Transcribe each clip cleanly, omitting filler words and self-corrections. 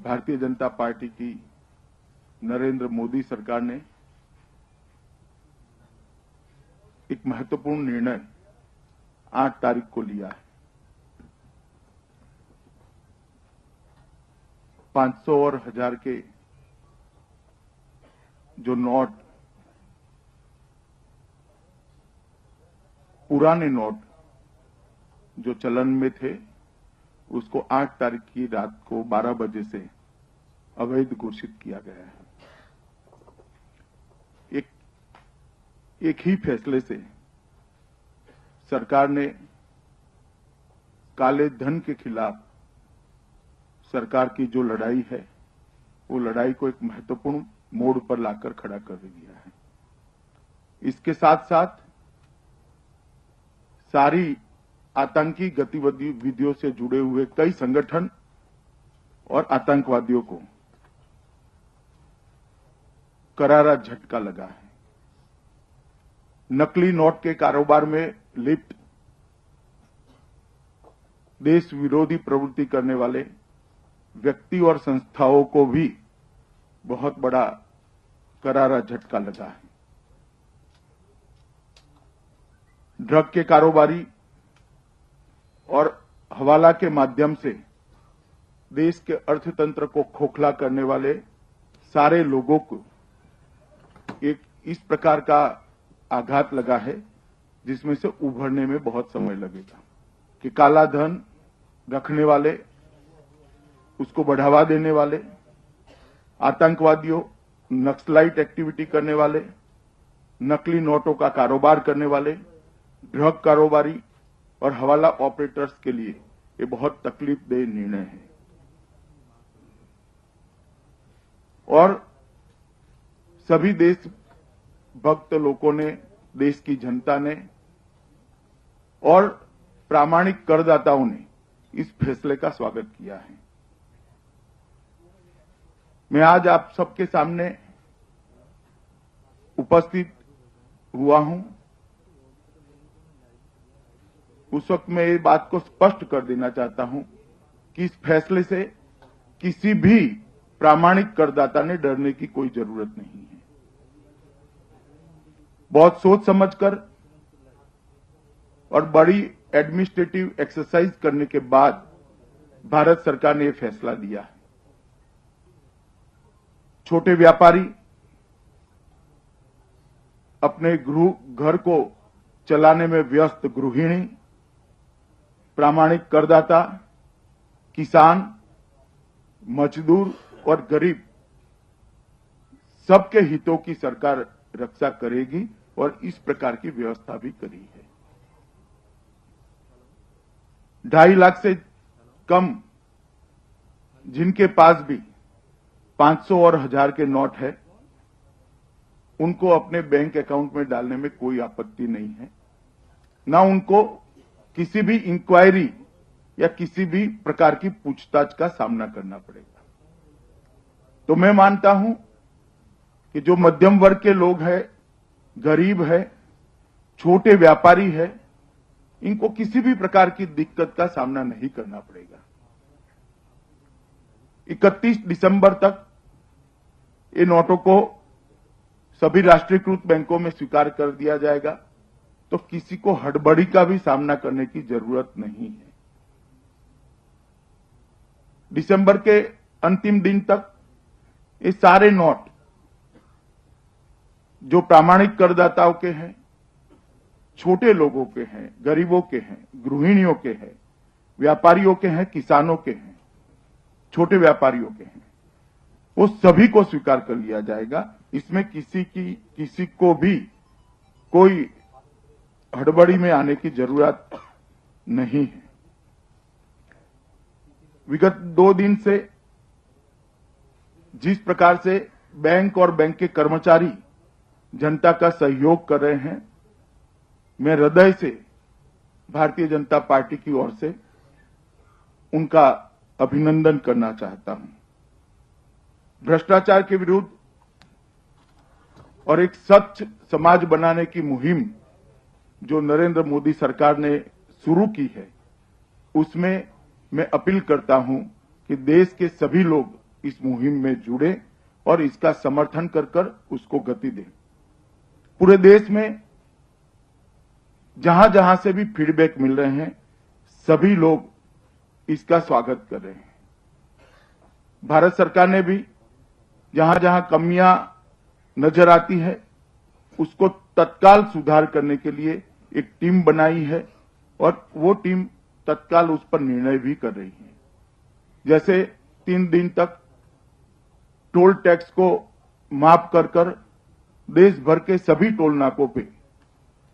Bharatiya Janata party की नरेंद्र मोदी सरकार ने एक महत्वपूर्ण निर्णय 8 तारीख को लिया है। 500 और 1000 के जो नोट, पुराने नोट जो चलन में थे, उसको 8 तारीख की रात को 12 बजे से अवैध घोषित किया गया है। एक ही फैसले से सरकार ने काले धन के खिलाफ सरकार की जो लड़ाई है, वो लड़ाई को एक महत्वपूर्ण मोड़ पर लाकर खड़ा कर दिया है। इसके साथ साथ सारी आतंकी गतिविधियों से जुड़े हुए कई संगठन और आतंकवादियों को करारा झटका लगा है। नकली नोट के कारोबार में लिप्त देश विरोधी प्रवृत्ति करने वाले व्यक्ति और संस्थाओं को भी बहुत बड़ा करारा झटका लगा है। ड्रग के कारोबारी और हवाला के माध्यम से देश के अर्थतंत्र को खोखला करने वाले सारे लोगों को एक इस प्रकार का आघात लगा है, जिसमें से उभरने में बहुत समय लगेगा। कि काला धन रखने वाले, उसको बढ़ावा देने वाले, आतंकवादियों, नक्सलाइट एक्टिविटी करने वाले, नकली नोटों का कारोबार करने वाले, ड्रग कारोबारी और हवाला ऑपरेटर्स के लिए ये बहुत तकलीफदेह निर्णय है। और सभी देशभक्त लोगों ने, देश की जनता ने और प्रामाणिक करदाताओं ने इस फैसले का स्वागत किया है। मैं आज आप सबके सामने उपस्थित हुआ हूं। उस वक्त मैं ये बात को स्पष्ट कर देना चाहता हूं कि इस फैसले से किसी भी प्रामाणिक करदाता ने डरने की कोई जरूरत नहीं है। बहुत सोच समझकर और बड़ी एडमिनिस्ट्रेटिव एक्सरसाइज करने के बाद भारत सरकार ने यह फैसला लिया है। छोटे व्यापारी अपने घर को चलाने में व्यस्त गृहिणी, प्रामाणिक करदाता, किसान, मजदूर और गरीब, सबके हितों की सरकार रक्षा करेगी और इस प्रकार की व्यवस्था भी करी है। 2.5 लाख से कम जिनके पास भी 500 और 1000 के नोट है, उनको अपने बैंक अकाउंट में डालने में कोई आपत्ति नहीं है। ना उनको किसी भी इंक्वायरी या किसी भी प्रकार की पूछताछ का सामना करना पड़ेगा। तो मैं मानता हूं कि जो मध्यम वर्ग के लोग हैं, गरीब है, छोटे व्यापारी है, इनको किसी भी प्रकार की दिक्कत का सामना नहीं करना पड़ेगा। 31 दिसंबर तक इन नोटों को सभी राष्ट्रीयकृत बैंकों में स्वीकार कर दिया जाएगा, तो किसी को हड़बड़ी का भी सामना करने की जरूरत नहीं है। दिसंबर के अंतिम दिन तक ये सारे नोट जो प्रामाणिक करदाताओं के हैं, छोटे लोगों के हैं, गरीबों के हैं, गृहिणियों के हैं, व्यापारियों के हैं, किसानों के हैं, छोटे व्यापारियों के हैं, वो सभी को स्वीकार कर लिया जाएगा। इसमें किसी को भी कोई हड़बड़ी में आने की जरूरत नहीं है। विगत 2 दिन से जिस प्रकार से बैंक और बैंक के कर्मचारी जनता का सहयोग कर रहे हैं, मैं हृदय से भारतीय जनता पार्टी की ओर से उनका अभिनंदन करना चाहता हूं। भ्रष्टाचार के विरुद्ध और एक स्वच्छ समाज बनाने की मुहिम जो नरेंद्र मोदी सरकार ने शुरू की है, उसमें मैं अपील करता हूं कि देश के सभी लोग इस मुहिम में जुड़े और इसका समर्थन कर उसको गति दें। पूरे देश में जहां जहां से भी फीडबैक मिल रहे हैं, सभी लोग इसका स्वागत कर रहे हैं। भारत सरकार ने भी जहां जहां कमियां नजर आती है, उसको तत्काल सुधार करने के लिए एक टीम बनाई है और वो टीम तत्काल उस पर निर्णय भी कर रही है। जैसे 3 दिन तक टोल टैक्स को माफ कर देश भर के सभी टोल नाकों पे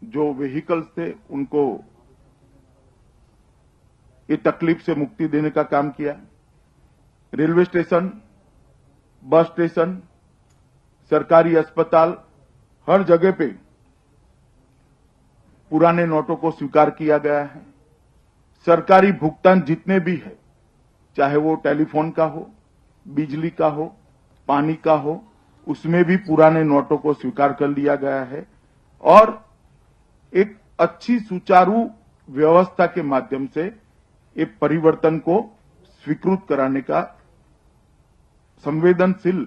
जो व्हीकल्स थे उनको ये तकलीफ से मुक्ति देने का काम किया। रेलवे स्टेशन, बस स्टेशन, सरकारी अस्पताल, हर जगह पे पुराने नोटों को स्वीकार किया गया है। सरकारी भुगतान जितने भी है, चाहे वो टेलीफोन का हो, बिजली का हो, पानी का हो, उसमें भी पुराने नोटों को स्वीकार कर लिया गया है और एक अच्छी सुचारू व्यवस्था के माध्यम से एक परिवर्तन को स्वीकृत कराने का संवेदनशील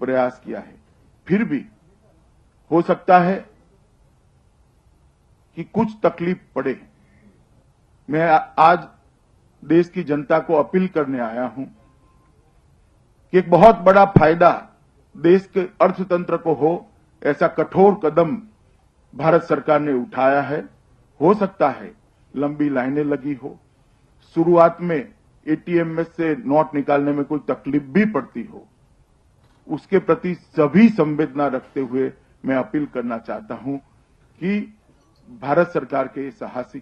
प्रयास किया है। फिर भी हो सकता है कि कुछ तकलीफ पड़े। मैं आज देश की जनता को अपील करने आया हूं कि एक बहुत बड़ा फायदा देश के अर्थतंत्र को हो, ऐसा कठोर कदम भारत सरकार ने उठाया है। हो सकता है लंबी लाइनें लगी हो, शुरुआत में एटीएम में से नोट निकालने में कोई तकलीफ भी पड़ती हो, उसके प्रति सभी संवेदना रखते हुए मैं अपील करना चाहता हूं कि भारत सरकार के साहसी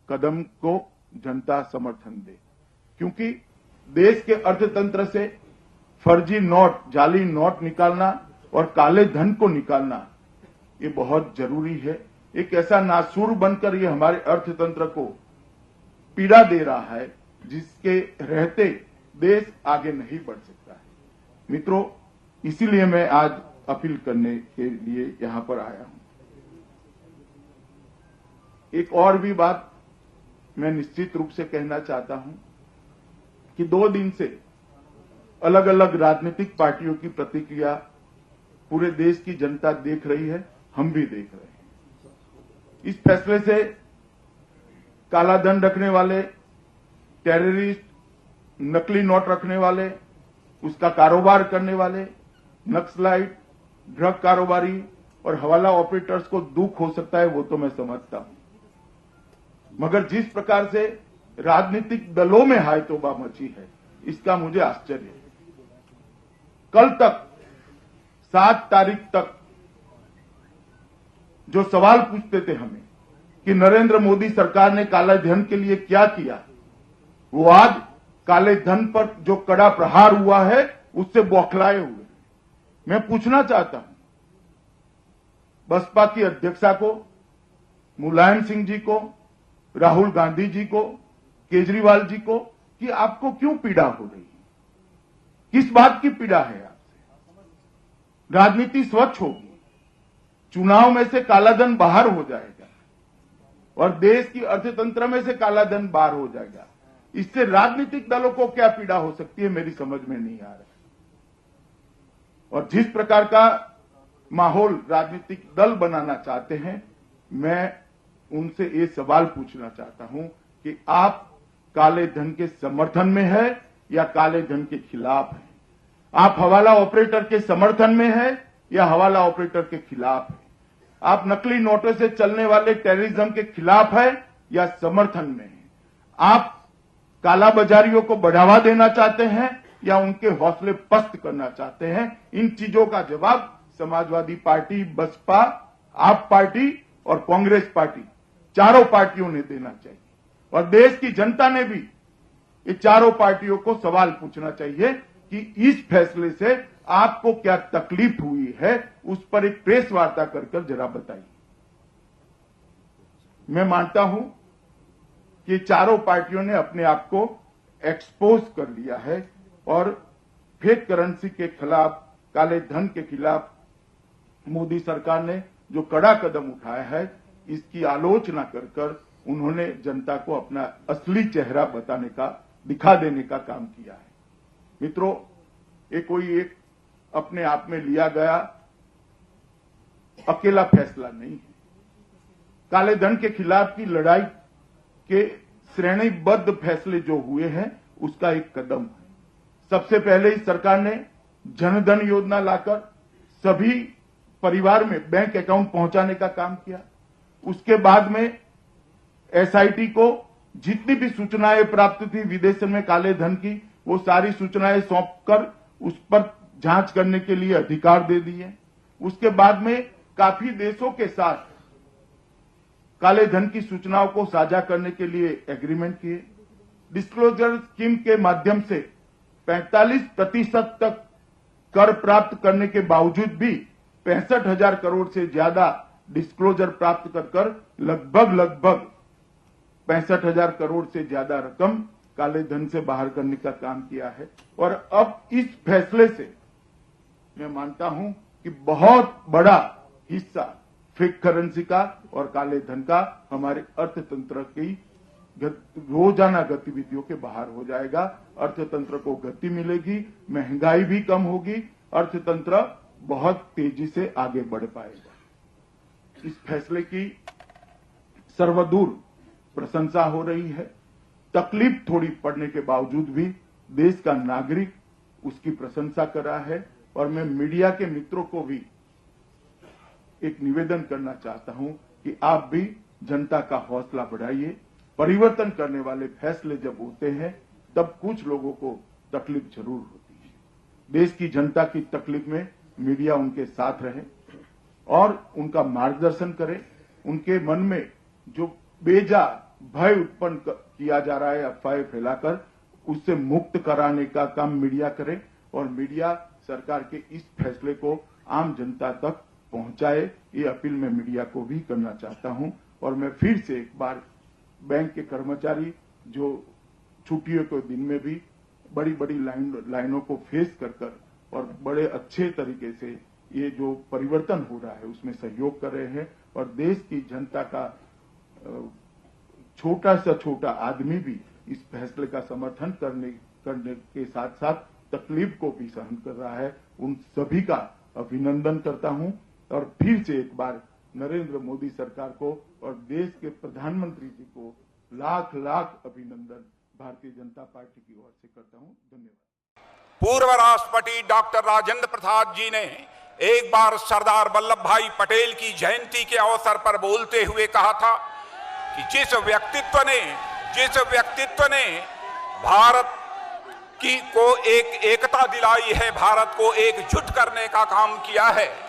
कदम को जनता समर्थन दे, क्योंकि देश के अर्थतंत्र से फर्जी नोट, जाली नोट निकालना और काले धन को निकालना ये बहुत जरूरी है। एक ऐसा नासूर बनकर ये हमारे अर्थतंत्र को पीड़ा दे रहा है जिसके रहते देश आगे नहीं बढ़ सकता है। मित्रों, इसीलिए मैं आज अपील करने के लिए यहां पर आया हूं। एक और भी बात मैं निश्चित रूप से कहना चाहता हूं कि 2 दिन से अलग अलग राजनीतिक पार्टियों की प्रतिक्रिया पूरे देश की जनता देख रही है, हम भी देख रहे हैं। इस फैसले से काला धन रखने वाले, टेररिस्ट, नकली नोट रखने वाले, उसका कारोबार करने वाले, नक्सलाइट, ड्रग कारोबारी और हवाला ऑपरेटर्स को दुख हो सकता है, वो तो मैं समझता हूं, मगर जिस प्रकार से राजनीतिक दलों में हाय तौबा मची है, इसका मुझे आश्चर्य है। कल तक 7 तारीख तक जो सवाल पूछते थे हमें कि नरेंद्र मोदी सरकार ने काले धन के लिए क्या किया, वो आज काले धन पर जो कड़ा प्रहार हुआ है उससे बौखलाए हुए। मैं पूछना चाहता हूं बसपा की अध्यक्षा को, मुलायम सिंह जी को, राहुल गांधी जी को, केजरीवाल जी को कि आपको क्यों पीड़ा हो रही है, किस बात की पीड़ा है आपसे? राजनीति स्वच्छ होगी, चुनाव में से कालाधन बाहर हो जाएगा और देश की अर्थतंत्र में से कालाधन बाहर हो जाएगा। इससे राजनीतिक दलों को क्या पीड़ा हो सकती है, मेरी समझ में नहीं आ रहा है। और जिस प्रकार का माहौल राजनीतिक दल बनाना चाहते हैं, मैं उनसे ये सवाल पूछना चाहता हूं कि आप काले धन के समर्थन में है या काले धन के खिलाफ है? आप हवाला ऑपरेटर के समर्थन में है या हवाला ऑपरेटर के खिलाफ है? आप नकली नोटों से चलने वाले टेररिज्म के खिलाफ है या समर्थन में है? आप काला बाजारियों को बढ़ावा देना चाहते हैं या उनके हौसले पस्त करना चाहते हैं? इन चीजों का जवाब समाजवादी पार्टी, बसपा, आप पार्टी और कांग्रेस पार्टी, चारों पार्टियों ने देना चाहिए। और देश की जनता ने भी ये चारों पार्टियों को सवाल पूछना चाहिए कि इस फैसले से आपको क्या तकलीफ हुई है, उस पर एक प्रेस वार्ता कर जरा बताइए। मैं मानता हूं कि चारों पार्टियों ने अपने आप को एक्सपोज कर लिया है और फेक करेंसी के खिलाफ, काले धन के खिलाफ मोदी सरकार ने जो कड़ा कदम उठाया है, इसकी आलोचना कर उन्होंने जनता को अपना असली चेहरा बताने का, दिखा देने का काम किया है। मित्रों, ये कोई एक अपने आप में लिया गया अकेला फैसला नहीं है। काले धन के खिलाफ की लड़ाई के श्रेणीबद्ध फैसले जो हुए हैं उसका एक कदम है। सबसे पहले इस सरकार ने जनधन योजना लाकर सभी परिवार में बैंक अकाउंट पहुंचाने का काम किया। उसके बाद में एसआईटी को जितनी भी सूचनाएं प्राप्त थी विदेशों में काले धन की, वो सारी सूचनाएं सौंपकर उस पर जांच करने के लिए अधिकार दे दिए। उसके बाद में काफी देशों के साथ काले धन की सूचनाओं को साझा करने के लिए एग्रीमेंट किए। डिस्क्लोजर स्कीम के माध्यम से 45% तक कर प्राप्त करने के बावजूद भी 65,000 करोड़ से ज्यादा डिस्क्लोजर प्राप्त कर लगभग 65,000 करोड़ से ज्यादा रकम काले धन से बाहर करने का काम किया है। और अब इस फैसले से मैं मानता हूं कि बहुत बड़ा हिस्सा फेक करेंसी का और काले धन का हमारे अर्थतंत्र की रोजाना गतिविधियों के बाहर हो जाएगा। अर्थतंत्र को गति मिलेगी, महंगाई भी कम होगी, अर्थतंत्र बहुत तेजी से आगे बढ़ पाएगा। इस फैसले की सर्वदूर प्रशंसा हो रही है। तकलीफ थोड़ी पड़ने के बावजूद भी देश का नागरिक उसकी प्रशंसा कर रहा है। और मैं मीडिया के मित्रों को भी एक निवेदन करना चाहता हूं कि आप भी जनता का हौसला बढ़ाइए। परिवर्तन करने वाले फैसले जब होते हैं तब कुछ लोगों को तकलीफ जरूर होती है। देश की जनता की तकलीफ में मीडिया उनके साथ रहे और उनका मार्गदर्शन करे। उनके मन में जो बेजा भय उत्पन्न किया जा रहा है अफवाहें फैलाकर, उससे मुक्त कराने का काम मीडिया करे और मीडिया सरकार के इस फैसले को आम जनता तक पहुंचाए। ये अपील मैं मीडिया को भी करना चाहता हूं। और मैं फिर से एक बार बैंक के कर्मचारी जो छुट्टियों के दिन में भी बड़ी बड़ी लाइनों को फेस कर और बड़े अच्छे तरीके से ये जो परिवर्तन हो रहा है उसमें सहयोग कर रहे हैं। और देश की जनता का छोटा से छोटा आदमी भी इस फैसले का समर्थन करने के साथ साथ तकलीफ को भी सहन कर रहा है। उन सभी का अभिनंदन करता हूं और फिर से एक बार नरेंद्र मोदी सरकार को और देश के प्रधानमंत्री जी को लाख लाख अभिनंदन भारतीय जनता पार्टी की ओर से करता हूं। धन्यवाद। पूर्व राष्ट्रपति डॉक्टर राजेंद्र प्रसाद जी ने एक बार सरदार वल्लभ भाई पटेल की जयंती के अवसर पर बोलते हुए कहा था कि जिस व्यक्तित्व ने भारत को एक एकता दिलाई है, भारत को एकजुट करने का काम किया है,